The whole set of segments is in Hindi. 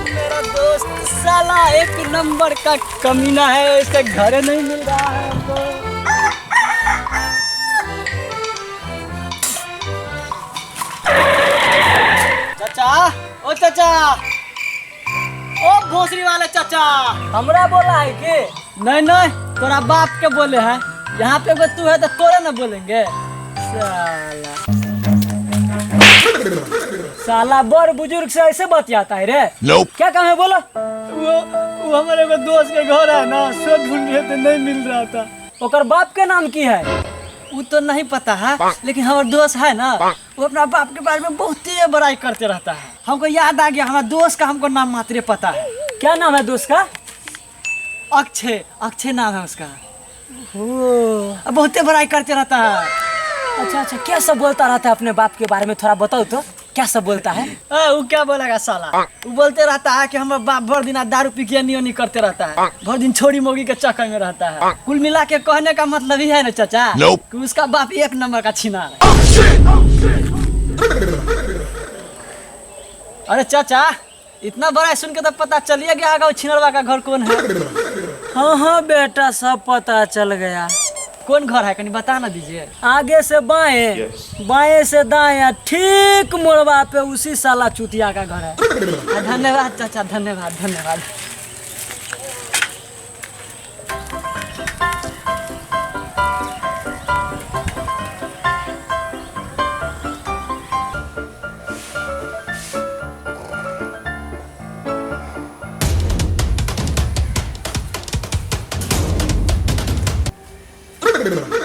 मेरा दोस्त साला एक नंबर का कमीना है, इसके घर नहीं मिल रहा है हमको। चाचा, ओ चाचा, ओ भोसरी वाले चाचा, हमरा बोला है कि नहीं नहीं तोरा बाप के बोले है। यहाँ पे अगर तू है तो तोरे ना बोलेंगे। साला साला बड़ बुजुर्ग से ऐसे बतियाता है रे। क्या काम है बोलो। वो हमारे को दोस्त के घर है ना, सब ढूंढ रहे थे नहीं मिल रहा था। ओकर बाप के नाम की है वो तो नहीं पता है, लेकिन हमारे दोस्त है ना वो अपना बाप के बारे में बहुत ही बड़ाई करते रहता है। हमको याद आ गया हमारे दोस्त का, हमको नाम मात्र पता है। क्या नाम है दोस्त का? अक्षय, अक्षय नाम है उसका। बहुत ही बड़ाई करते रहता है। अच्छा अच्छा, क्या सब बोलता रहता है अपने बाप के बारे में, थोड़ा बताओ तो क्या सब बोलता है? वो क्या बोलेगा साला, वो बोलते रहता है कि हमारा बाप भर दिन दारू पी के नहीं करते रहता है, भर दिन छोरी मोगी के चक्कर में रहता है। कुल मिला के कहने का मतलब ही है ना चाचा कि उसका बाप एक नंबर का छिनार है। अरे चाचा, इतना बड़ा सुन के तो पता चलिए गया होगा छिनरवा का घर कौन है। हाँ हाँ बेटा, सब पता चल गया। कौन घर है कहीं बता ना दीजिए। आगे से बाएं, बाएं से दाएं, ठीक मोड़वा पे उसी साला चुतिया का घर है। धन्यवाद चाचा, धन्यवाद धन्यवाद।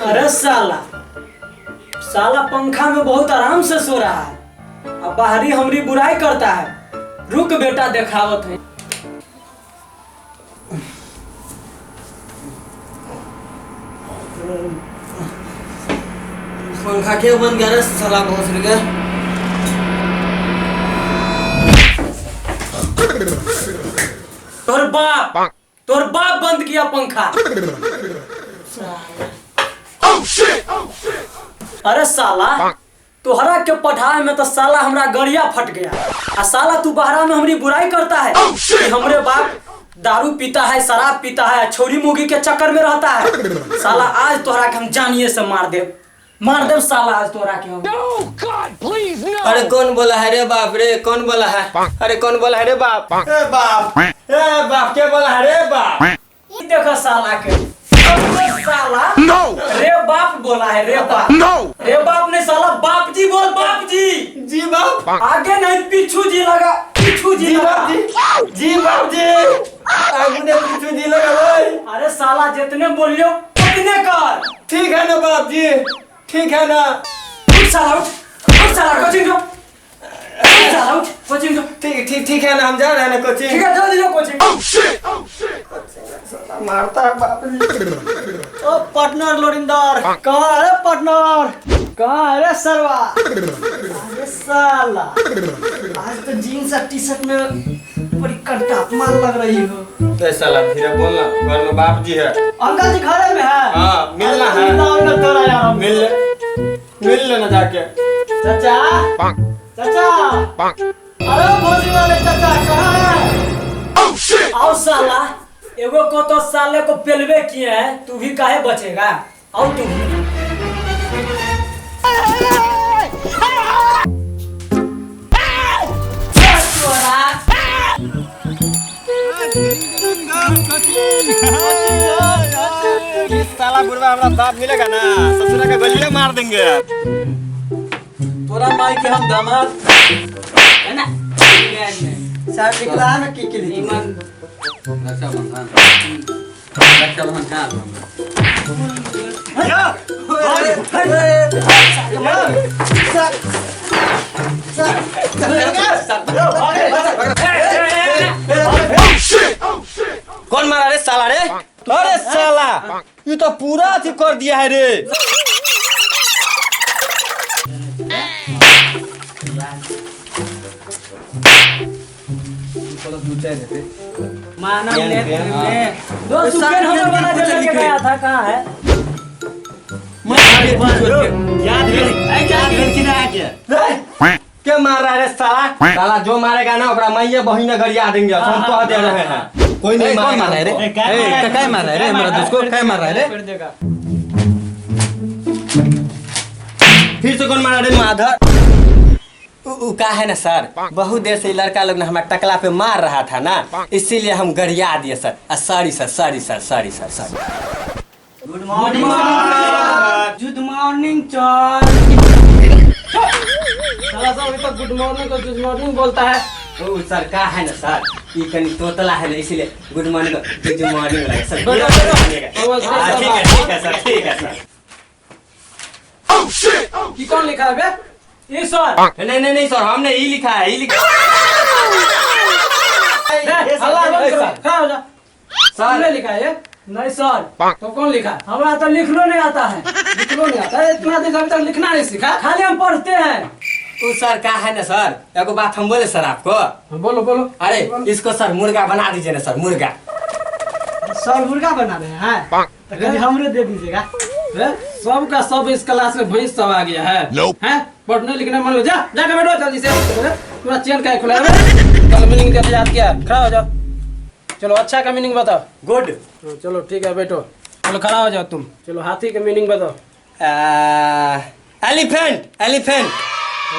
अरे साला, साला पंखा में बहुत आराम से सो रहा है, अब बाहरी हमारी बुराई करता है। रुक बेटा देखावत है। पंखा क्यों बंद गया रे साला भोसड़ी के? तोर बाप बंद किया पंखा। अरे साला, तोहरा के पढ़ाई में तो साला हमरा गरिया फट गया, आ साला तू बहरा में हमारी बुराई करता है कि हमरे बाप दारू पीता है, शराब पीता है, छोरी मुगी के चक्कर में रहता है। साला आज तोहरा के हम जानिए से मार दे साला आज तोहरा के हम। अरे कौन बोला है रे बाप रे, कौन बोला है? अरे कौन बोला है रे बाप? ए बाप क्या बोला है रे बाप? देखो साला के साला रे बाप बोला है, रे बाप। रे बाप ने साला बाप जी बोल, बाप जी। जी बाप, आगे नहीं पीछू जी लगा, पीछू जी लगा। जी बाप जी, आगे ने पीछू जी लगा भाई। अरे साला जितने बोलियो उतने कर। ठीक है ना बाप जी, ठीक है ना। उठ साला कोचिंग जो, साला उठ कोचिंग जो। ठीक है ना, हम जा रहे हैं ना कोचिंग। ठीक है, जल्दी जाओ कोचिंग। मारता है बाप जी। ओ पार्टनर लोरिंदर, कहाँ है रे पार्टनर? कहाँ है रे सरवा? अरे साला, आज तो जीन्स और टी शर्ट में बड़ी कंटाप मार लग रही हो। ए साला धीरे बोलना, घर में बाप जी है। अंकल जी घर में है? हाँ, मिलना है। मिल लेना जाके। चाचा, चाचा, अरे भोसड़ी वाले चाचा कहाँ है? आओ साला, एगो को तो साले को पेलवे किए हैं, तू भी काहे बचेगा? आओ तू भी। साला बुढ़वा हमारा बाप मिलेगा ना, ससुरा के गलिया मार देंगे। तोरा माई के हम दामाद है ना? साहब निकला है ना की लिए? रक्षा बंधन कौन मारा रे साला रे? अरे साला, ये तो पूरा अथी कर दिया है रे। माना दो सुकेन हमर बना के लेके गया था, कहाँ है? याद है कि ना क्या मार रहा है रे साला। साला जो मारेगा ना ओकरा मैया बहिन गरिया देंगे, हम कह दे रहे हैं। कोई नहीं कौन मार मारेगा। रहा है रे? काय मार रहा है रे हमारा दोस्त को? काय मार रहा है रे? पेड़ देगा। फिर से कौन मारा रे माधर? का है ना सर, बहुत देर से लड़का लोग ने हमारे टकला पे मार रहा था ना, इसीलिए हम गरिया दिए sir. Sorry sir, sorry sir, sorry sir, sorry. Good morning good morning sir. साला सब अभी तक गुड मॉर्निंग बोलता है। ओ सर का है ना सर, ये कहीं तोतला है ना, इसीलिए गुड मॉर्निंग लगा सर। ठीक है सर, ठीक है सर। की कौन लिखा है बे? ये सर। नहीं सर, हमने ही लिखा है, ही लिखा सर सर। लिखा है ये? नहीं सर। तो कौन लिखा है? हमारा तो लिखलो नहीं आता है। लिखलो नहीं आता है? इतना दिन अभी तक लिखना नहीं सीखा, खाली हम पढ़ते हैं। तो सर का है ना सर, एगो बात हम बोले सर आपको। बोलो बोलो। अरे इसको सर मुर्गा बना दीजिए ना सर, मुर्गा। सर मुर्गा बना रहे हैं, तो कभी हमरे दे दीजिएगा। सब का सब इस क्लास में भैंस सब आ गया है। हैं? पढ़ने लिखने मन लो, जा जाकर बैठो जल्दी से। पूरा चेन का खुला है। कल मीनिंग देते याद किया, खड़ा हो जाओ। चलो अच्छा का मीनिंग बताओ। गुड। चलो ठीक है बैठो। चलो खड़ा हो जाओ तुम। चलो हाथी का मीनिंग बताओ। Elephant, elephant,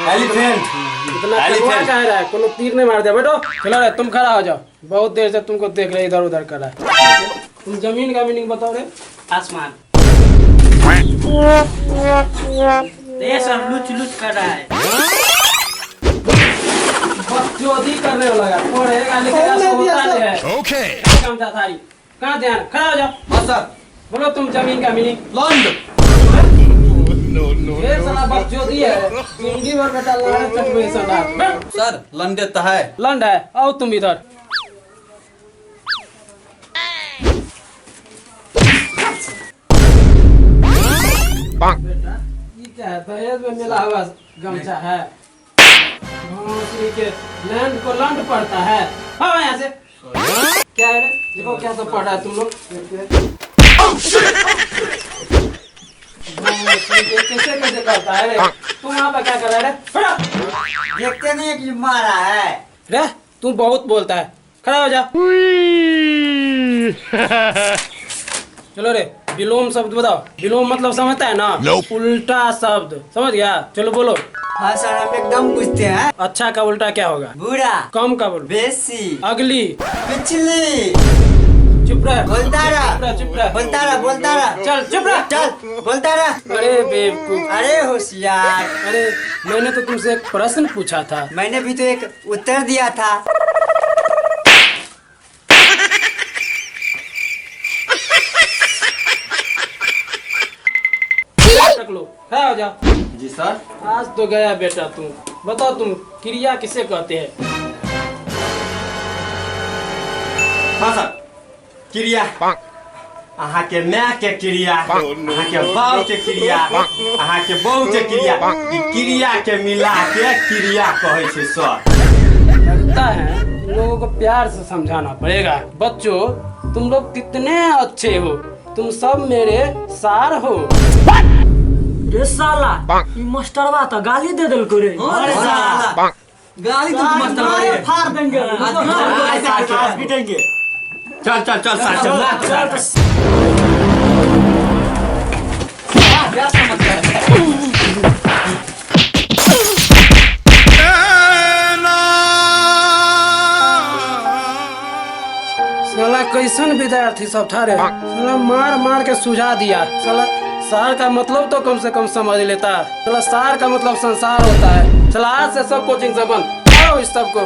elephant. इतना कड़वा कह रहा है, कोनो तीर नहीं मार दिया। बैठो। चलो रे तुम खड़ा हो जाओ, बहुत देर से तुमको देख रहे इधर उधर कर रहा है। तुम जमीन का मीनिंग बताओ रे। आसमान। ये सर लुच लुच कर रहा है। बकचोदी करने वाला है, पढ़ेगा लिखेगा सब होता नहीं है। ओके काम जाता है। कहाँ ध्यान, खड़ा हो जाओ। हाँ सर। बोलो तुम जमीन का मीनिंग। लॉन्ड। ये साला बकचोदी है, जिंदगी भर बेटा लड़ा चटवे साला। सर लॉन्ड देता है। लंड है, आओ तुम इधर। बेटा ये क्या है? दहेज में मिला हुआ गमछा है। के लैंड को लंड पड़ता है। हाँ यहाँ से क्या है रे? देखो क्या सब पढ़ रहा है तुम लोग। कैसे कैसे करता है रे? तुम वहाँ पे क्या कर रहा है रे? देखते नहीं कि मारा है। रे तू बहुत बोलता है, खड़ा हो जा। चलो रे विलोम शब्द बताओ। विलोम मतलब समझता है ना? उल्टा शब्द, समझ गया? चलो बोलो। हाँ सर हम एकदम पूछते हैं। अच्छा का उल्टा क्या होगा? बुरा, कम का बोलो। बेसी, अगली। पिछली। चुप रह। बोलता रहा। चुप रह, चुप रह। बोलता रहा, बोलता रहा। चल चुप रह। चल बोलता रहा। अरे बेवकूफ। अरे होशियार, अरे मैंने तो तुमसे एक प्रश्न पूछा था। मैंने भी तो एक उत्तर दिया था। टक लो, खड़ा हो जा। जी सर। आज तो गया बेटा तुम। बताओ तुम क्रिया किसे कहते हैं? हाँ सर, क्रिया। अहाँ के माँ के क्रिया, अहाँ के बाप के क्रिया, अहाँ के बहू के क्रिया, ई क्रिया के मिला के क्रिया कहे छे सर। लगता है तुम लोगों को प्यार से समझाना पड़ेगा। बच्चों तुम लोग कितने अच्छे हो, तुम सब मेरे सार हो। रे साला ई मास्टरवा तो गाली दे देल को रे। अरे साला, गाली तो मास्टर मारे। फाड़ देंगे। आज पीटेंगे। चल चल चल सर, चल। क्या समझता है? साला कैसन विद्यार्थी सब ठारे। साला मार मार के सुझा दिया। साला सार का मतलब तो कम से कम समझ लेता। साला सार का मतलब संसार होता है। साला आज से सब कोचिंग से बंद। आओ इस सबको।